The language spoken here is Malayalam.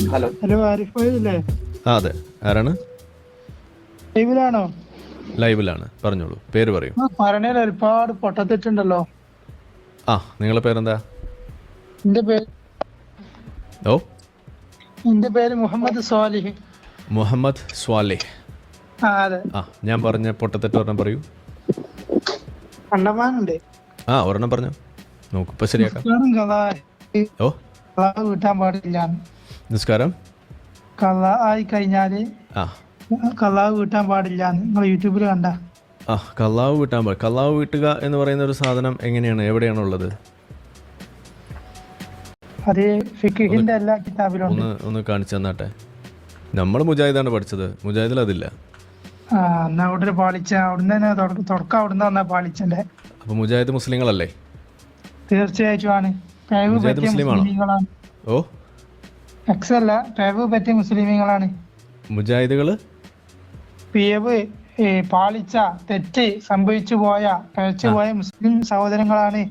ഹലോ. ഹലോ ആരിഫ് ഭായി അല്ലേ? അതെ, ആരാണ്? ലൈവിലാണോ? ലൈവിലാണ്, പറഞ്ഞോളൂ, പേര് പറയൂ. മരണയിൽ ഒരുപാട് പൊട്ടത്തിട്ടുണ്ടല്ലോ. നിങ്ങളുടെ പേരെന്താ? എന്റെ പേര് ഓ, എന്റെ പേര് മുഹമ്മദ് സ്വാലിഹ്. മുഹമ്മദ് സ്വാലിഹ്. അതെ. ഞാൻ പറഞ്ഞ പൊട്ടത്തെട്ട് ഒരെണ്ണം പറയൂ. കണ്ടമാനുണ്ട്. ഒരെണ്ണം പറഞ്ഞോ, നോക്കൂ, ഇപ്പം ശരിയാക്കാം. ഓ, കലാ വീട്ടാൻ പാടില്ല. നിസ്കാരം കലാ ആയി കഴിഞ്ഞാല് കലാ വീട്ടാൻ പാടില്ല. നിങ്ങൾ യൂട്യൂബിൽ കണ്ട? കള്ളാവ് വീട്ടാൻ പാടില്ല. കള്ളാവ് വീട്ടുക എന്ന് പറയുന്ന ഒരു സാധനം എങ്ങനെയാണ്, എവിടെയാണുള്ളത്? അത് ഫിഖിന്റെ എല്ലാ കിതാബിലും ഒന്ന് കാണിച്ചു തന്നാട്ടെ. നമ്മൾ മുജാഹിദാണ് പഠിച്ചത്, മുജാഹിദിൽ അതില്ല. എന്നാ അവിടെ ഒരു പാളിച്ച, അവിടുന്ന് തന്നെ തുടക്കം അവിടുന്ന് വന്ന പാളിച്ചന്റെ. അപ്പൊ മുജാഹിദ് മുസ്ലിങ്ങളല്ലേ? തീർച്ചയായിട്ടും ആണ്. മുജാഹിദ് മുസ്ലിമാണോ? ഓ, എക്സല്ല, പിഴവ് പറ്റിയ മുസ്ലിമീങ്ങളാണ് മുജാഹിദുകള്. പിഴവ്, പാളിച്ച, തെറ്റ് സംഭവിച്ചു പോയ, പിഴച്ചു പോയ മുസ്ലിം സഹോദരങ്ങളാണ്